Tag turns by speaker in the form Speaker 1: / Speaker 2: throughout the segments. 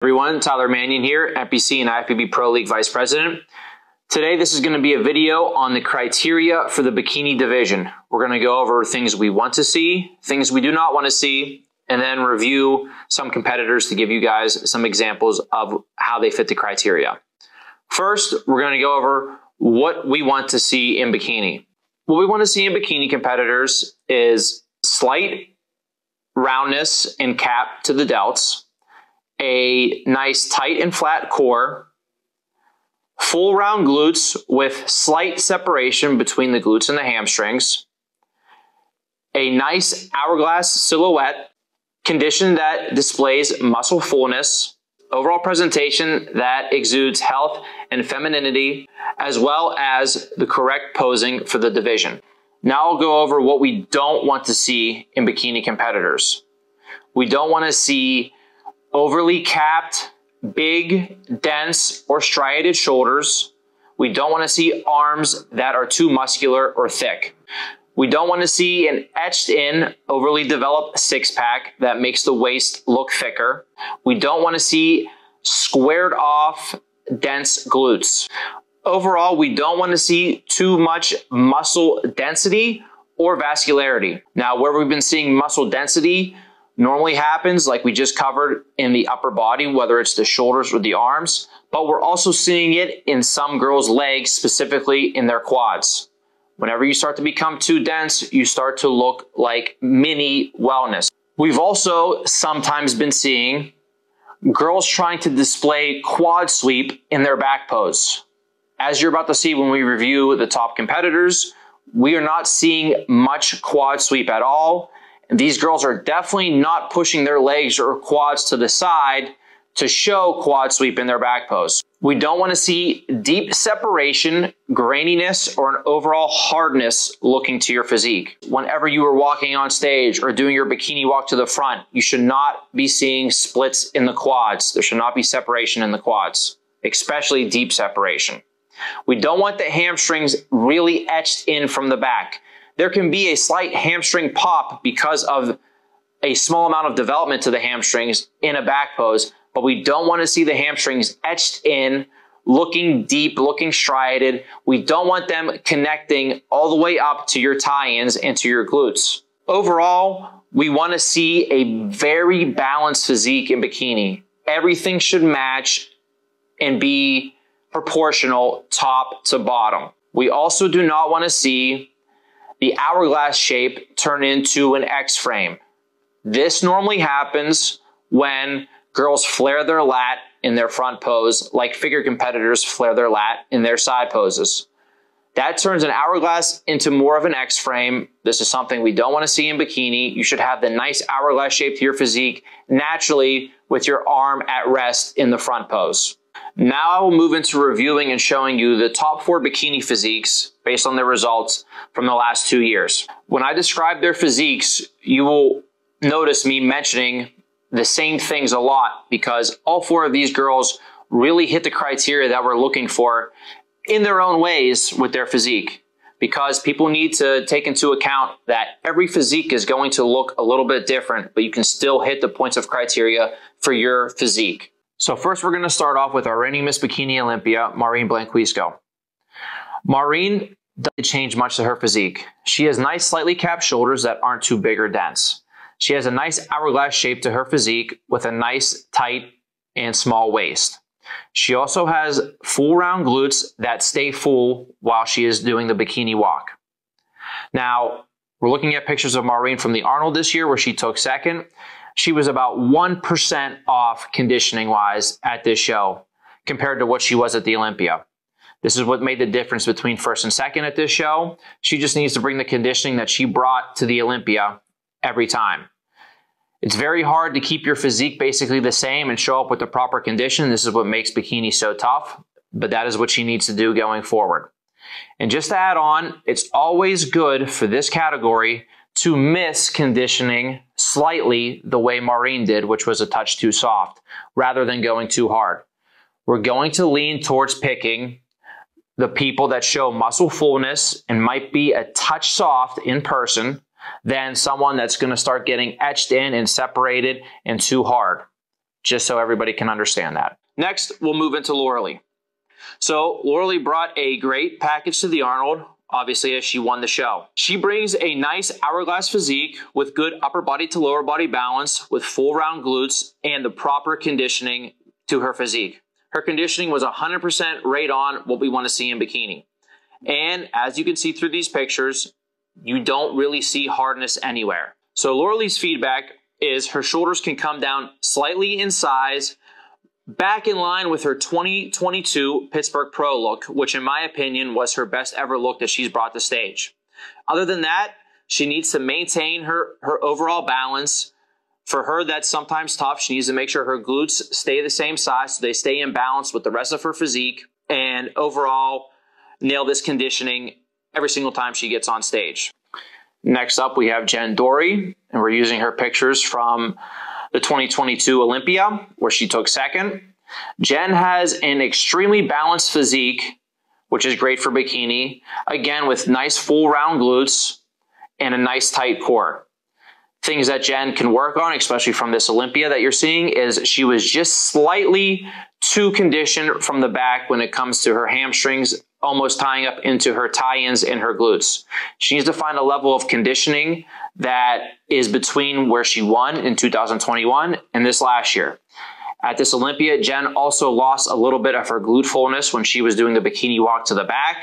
Speaker 1: Everyone, Tyler Mannion here, MPC and Ifbb Pro League Vice President. Today, this is going to be a video on the criteria for the bikini division. We're going to go over things we want to see, things we do not want to see, and then review some competitors to give you guys some examples of how they fit the criteria. First, we're going to go over what we want to see in bikini. What we want to see in bikini competitors is slight roundness and cap to the delts, a nice tight and flat core, full round glutes with slight separation between the glutes and the hamstrings, a nice hourglass silhouette, condition that displays muscle fullness, overall presentation that exudes health and femininity, as well as the correct posing for the division. Now I'll go over what we don't want to see in bikini competitors. We don't want to see overly capped, big, dense, or striated shoulders. We don't want to see arms that are too muscular or thick. We don't want to see an etched in, overly developed six-pack that makes the waist look thicker. We don't want to see squared off, dense glutes. Overall, we don't want to see too much muscle density or vascularity. Now, where we've been seeing muscle density normally happens, like we just covered, in the upper body, whether it's the shoulders or the arms, but we're also seeing it in some girls' legs, specifically in their quads. Whenever you start to become too dense, you start to look like mini wellness. We've also sometimes been seeing girls trying to display quad sweep in their back pose. As you're about to see when we review the top competitors, we are not seeing much quad sweep at all. These girls are definitely not pushing their legs or quads to the side to show quad sweep in their back pose. We don't want to see deep separation, graininess, or an overall hardness looking to your physique. Whenever you are walking on stage or doing your bikini walk to the front, you should not be seeing splits in the quads. There should not be separation in the quads, especially deep separation. We don't want the hamstrings really etched in from the back. There can be a slight hamstring pop because of a small amount of development to the hamstrings in a back pose, but we don't want to see the hamstrings etched in, looking deep, looking striated. We don't want them connecting all the way up to your tie-ins and to your glutes. Overall, we want to see a very balanced physique in bikini. Everything should match and be proportional top to bottom. We also do not want to see the hourglass shape turn into an X frame. This normally happens when girls flare their lat in their front pose, like figure competitors flare their lat in their side poses. That turns an hourglass into more of an X frame. This is something we don't want to see in bikini. You should have the nice hourglass shape to your physique naturally with your arm at rest in the front pose. Now I will move into reviewing and showing you the top 4 bikini physiques based on their results from the last 2 years. When I describe their physiques, you will notice me mentioning the same things a lot because all 4 of these girls really hit the criteria that we're looking for in their own ways with their physique, because people need to take into account that every physique is going to look a little bit different, but you can still hit the points of criteria for your physique. So first, we're going to start off with our reigning Miss Bikini Olympia, Maureen Blanquisco. Maureen doesn't change much to her physique. She has nice, slightly capped shoulders that aren't too big or dense. She has a nice hourglass shape to her physique with a nice, tight, and small waist. She also has full round glutes that stay full while she is doing the bikini walk. Now, we're looking at pictures of Maureen from the Arnold this year where she took second. She was about 1% off conditioning-wise at this show compared to what she was at the Olympia. This is what made the difference between first and second at this show. She just needs to bring the conditioning that she brought to the Olympia every time. It's very hard to keep your physique basically the same and show up with the proper condition. This is what makes bikini so tough, but that is what she needs to do going forward. And just to add on, it's always good for this category to miss conditioning slightly the way Maureen did, which was a touch too soft, rather than going too hard. We're going to lean towards picking the people that show muscle fullness and might be a touch soft in person than someone that's going to start getting etched in and separated and too hard. just so everybody can understand that. Next, we'll move into Lauralee. So Lauralee brought a great package to the Arnold, obviously, as she won the show. She brings a nice hourglass physique with good upper body to lower body balance, with full round glutes and the proper conditioning to her physique. Her conditioning was 100% right on what we want to see in bikini. And as you can see through these pictures, you don't really see hardness anywhere. So Lauralee's feedback is her shoulders can come down slightly in size, back in line with her 2022 Pittsburgh Pro look, which in my opinion was her best ever look that she's brought to stage. Other than that, she needs to maintain her overall balance. For her, that's sometimes tough. She needs to make sure her glutes stay the same size so they stay in balance with the rest of her physique, and overall nail this conditioning every single time she gets on stage. Next up, we have Jen Dory, and we're using her pictures from the 2022 Olympia, where she took second. Jen has an extremely balanced physique, which is great for bikini, again with nice full round glutes and a nice tight core. Things that Jen can work on, especially from this Olympia that you're seeing, is she was just slightly too conditioned from the back when it comes to her hamstrings, almost tying up into her tie-ins and her glutes. She needs to find a level of conditioning that is between where she won in 2021 and this last year. At this Olympia, Jen also lost a little bit of her glute fullness when she was doing the bikini walk to the back.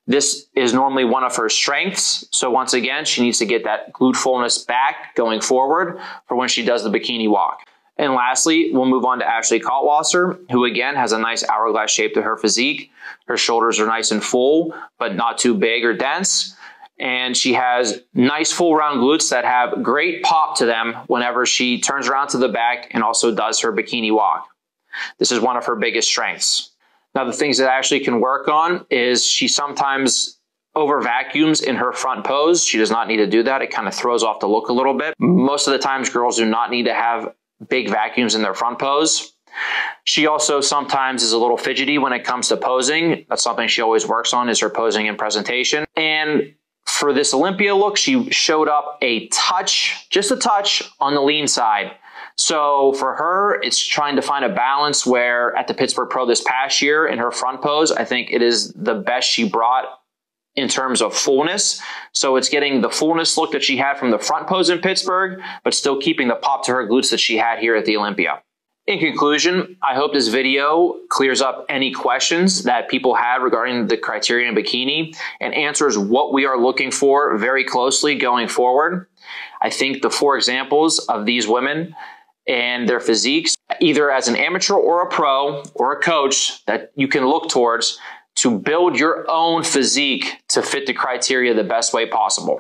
Speaker 1: This is normally one of her strengths. So once again, she needs to get that glute fullness back going forward for when she does the bikini walk. And lastly, we'll move on to Ashley Kaltwasser, who again has a nice hourglass shape to her physique. Her shoulders are nice and full, but not too big or dense. And she has nice full round glutes that have great pop to them whenever she turns around to the back and also does her bikini walk. This is one of her biggest strengths. Now, the things that Ashley can work on is she sometimes over vacuums in her front pose. She does not need to do that. It kind of throws off the look a little bit. Most of the times girls do not need to have big vacuums in their front pose. She also sometimes is a little fidgety when it comes to posing. That's something she always works on, is her posing and presentation. And for this Olympia look, she showed up a touch, just a touch on the lean side. So for her, it's trying to find a balance where at the Pittsburgh Pro this past year in her front pose, I think it is the best she brought in terms of fullness. So it's getting the fullness look that she had from the front pose in Pittsburgh, but still keeping the pop to her glutes that she had here at the Olympia. In conclusion, I hope this video clears up any questions that people had regarding the criteria in bikini and answers what we are looking for very closely going forward. I think the 4 examples of these women and their physiques, either as an amateur or a pro or a coach, that you can look towards to build your own physique to fit the criteria the best way possible.